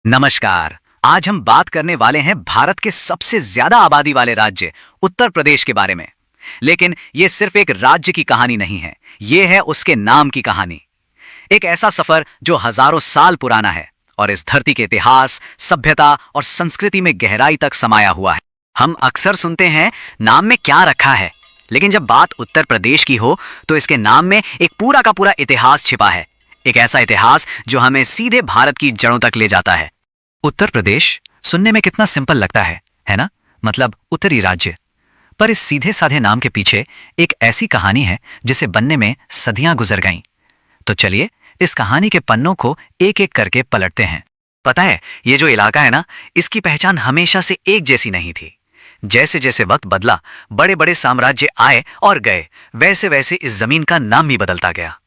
नमस्कार। आज हम बात करने वाले हैं भारत के सबसे ज्यादा आबादी वाले राज्य उत्तर प्रदेश के बारे में। लेकिन ये सिर्फ एक राज्य की कहानी नहीं है, ये है उसके नाम की कहानी। एक ऐसा सफर जो हजारों साल पुराना है और इस धरती के इतिहास, सभ्यता और संस्कृति में गहराई तक समाया हुआ है। हम अक्सर सुनते हैं नाम में क्या रखा है, लेकिन जब बात उत्तर प्रदेश की हो तो इसके नाम में एक पूरा का पूरा इतिहास छिपा है। एक ऐसा इतिहास जो हमें सीधे भारत की जड़ों तक ले जाता है। उत्तर प्रदेश सुनने में कितना सिंपल लगता है ना? मतलब उत्तरी राज्य। पर इस सीधे साधे नाम के पीछे एक ऐसी कहानी है जिसे बनने में सदियां गुजर गईं। तो चलिए इस कहानी के पन्नों को एक एक करके पलटते हैं। पता है, ये जो इलाका है ना, इसकी पहचान हमेशा से एक जैसी नहीं थी। जैसे जैसे वक्त बदला, बड़े बड़े साम्राज्य आए और गए, वैसे वैसे इस जमीन का नाम भी बदलता गया।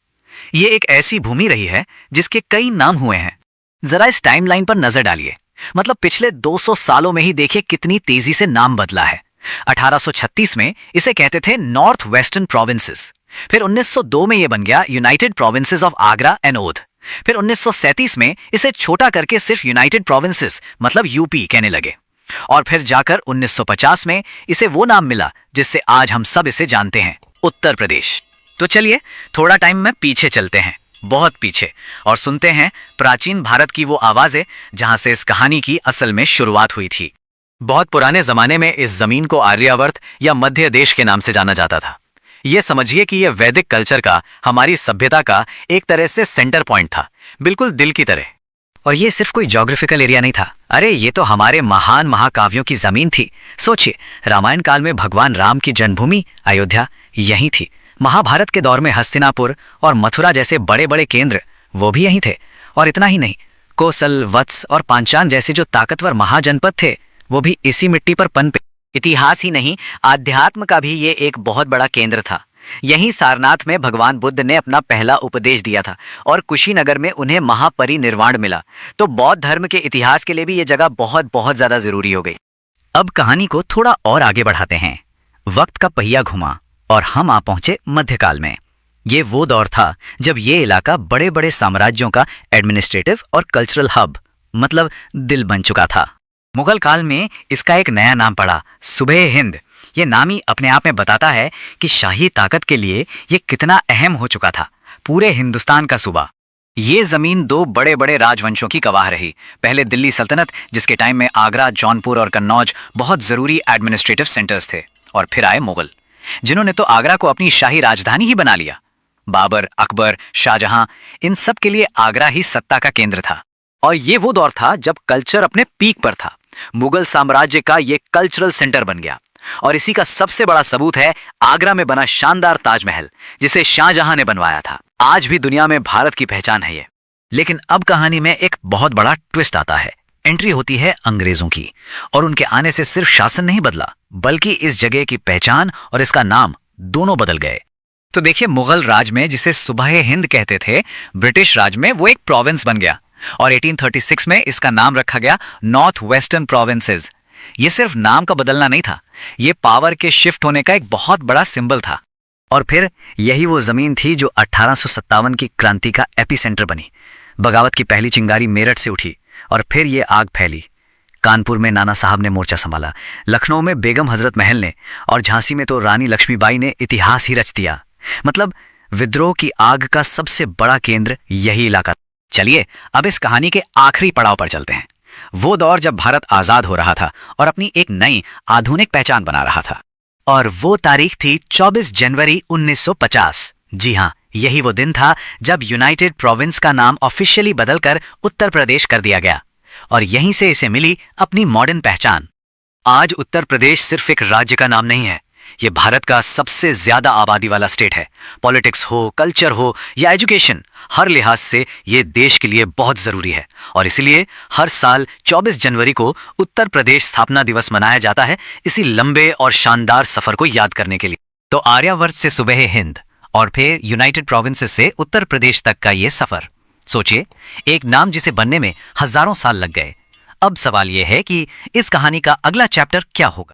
ये एक ऐसी भूमि रही है जिसके कई नाम हुए हैं। जरा इस टाइमलाइन पर नजर डालिए। मतलब पिछले 200 सालों में ही देखिए कितनी तेजी से नाम बदला है। 1836 में इसे कहते थे नॉर्थ वेस्टर्न प्रोविंसेस। फिर 1902 में यह बन गया United Provinces of Agra and Oudh. फिर 1937 में इसे छोटा करके सिर्फ यूनाइटेड प्रोविंसेस मतलब यूपी कहने लगे। और फिर जाकर 1950 में इसे वो नाम मिला जिससे आज हम सब इसे जानते हैं, उत्तर प्रदेश। तो चलिए थोड़ा टाइम में पीछे चलते हैं, बहुत पीछे, और सुनते हैं प्राचीन भारत की वो आवाजें जहां से इस कहानी की असल में शुरुआत हुई थी। बहुत पुराने जमाने में इस जमीन को आर्यावर्त या मध्य देश के नाम से जाना जाता था। ये समझिए कि यह वैदिक कल्चर का, हमारी सभ्यता का एक तरह से सेंटर पॉइंट था, बिल्कुल दिल की तरह। और ये सिर्फ कोई ज्योग्राफिकल एरिया नहीं था, अरे ये तो हमारे महान महाकाव्यों की जमीन थी। सोचिए, रामायण काल में भगवान राम की जन्मभूमि अयोध्या यहीं थी। महाभारत के दौर में हस्तिनापुर और मथुरा जैसे बड़े बड़े केंद्र वो भी यहीं थे। और इतना ही नहीं, कोसल, वत्स और पांचाल जैसे जो ताकतवर महाजनपद थे वो भी इसी मिट्टी पर पनपे। इतिहास ही नहीं, आध्यात्म का भी ये एक बहुत बड़ा केंद्र था। यहीं सारनाथ में भगवान बुद्ध ने अपना पहला उपदेश दिया था और कुशीनगर में उन्हें महापरिनिर्वाण मिला। तो बौद्ध धर्म के इतिहास के लिए भी ये जगह बहुत बहुत ज्यादा जरूरी हो गई। अब कहानी को थोड़ा और आगे बढ़ाते हैं। वक्त का पहिया घुमा और हम आ पहुंचे मध्यकाल में। ये वो दौर था जब ये इलाका बड़े बड़े साम्राज्यों का एडमिनिस्ट्रेटिव और कल्चरल हब मतलब दिल बन चुका था। मुगल काल में इसका एक नया नाम पड़ा, सूबे हिंद। ये नाम ही अपने आप में बताता है कि शाही ताकत के लिए ये कितना अहम हो चुका था, पूरे हिंदुस्तान का सूबा। ये जमीन दो बड़े बड़े राजवंशों की गवाह रही। पहले दिल्ली सल्तनत, जिसके टाइम में आगरा, जौनपुर और कन्नौज बहुत जरूरी एडमिनिस्ट्रेटिव सेंटर्स थे। और फिर आए मुगल, जिन्होंने तो आगरा को अपनी शाही राजधानी ही बना लिया। बाबर, अकबर, शाहजहां, इन सब के लिए आगरा ही सत्ता का केंद्र था। और ये वो दौर था जब कल्चर अपने पीक पर था। मुगल साम्राज्य का ये कल्चरल सेंटर बन गया। और इसी का सबसे बड़ा सबूत है आगरा में बना शानदार ताजमहल, जिसे शाहजहां ने बनवाया था। आज भी दुनिया में भारत की पहचान है ये। लेकिन अब कहानी में एक बहुत बड़ा ट्विस्ट आता है। एंट्री होती है अंग्रेजों की, और उनके आने से सिर्फ शासन नहीं बदला, बल्कि इस जगह की पहचान और इसका नाम दोनों बदल गए। तो देखिए, मुगल राज में जिसे सूबा हिंद कहते थे, ब्रिटिश राज में वो एक प्रोविंस बन गया। और 1836 में इसका नाम रखा गया नॉर्थ वेस्टर्न प्रोविंसेस। ये सिर्फ नाम का बदलना नहीं था, ये पावर के शिफ्ट होने का एक बहुत बड़ा सिंबल था। और फिर यही वो जमीन थी जो 1857 की क्रांति का एपिसेंटर बनी। बगावत की पहली चिंगारी मेरठ से उठी और फिर ये आग फैली। कानपुर में नाना साहब ने मोर्चा संभाला, लखनऊ में बेगम हजरत महल ने, और झांसी में तो रानी लक्ष्मीबाई ने इतिहास ही रच दिया। मतलब विद्रोह की आग का सबसे बड़ा केंद्र यही इलाका। चलिए अब इस कहानी के आखिरी पड़ाव पर चलते हैं। वो दौर जब भारत आजाद हो रहा था और अपनी एक नई आधुनिक पहचान बना रहा था। और वो तारीख थी 24 जनवरी 1950। जी हाँ, यही वो दिन था जब यूनाइटेड प्रोविंस का नाम ऑफिशियली बदलकर उत्तर प्रदेश कर दिया गया। और यहीं से इसे मिली अपनी मॉडर्न पहचान। आज उत्तर प्रदेश सिर्फ एक राज्य का नाम नहीं है, ये भारत का सबसे ज्यादा आबादी वाला स्टेट है। पॉलिटिक्स हो, कल्चर हो या एजुकेशन, हर लिहाज से ये देश के लिए बहुत जरूरी है। और इसलिए हर साल 24 जनवरी को उत्तर प्रदेश स्थापना दिवस मनाया जाता है, इसी लंबे और शानदार सफर को याद करने के लिए। तो आर्यावर्त से सूबे हिंद और फिर यूनाइटेड प्रोविंसेस से उत्तर प्रदेश तक का ये सफर। सोचिए, एक नाम जिसे बनने में हजारों साल लग गए। अब सवाल यह है कि इस कहानी का अगला चैप्टर क्या होगा।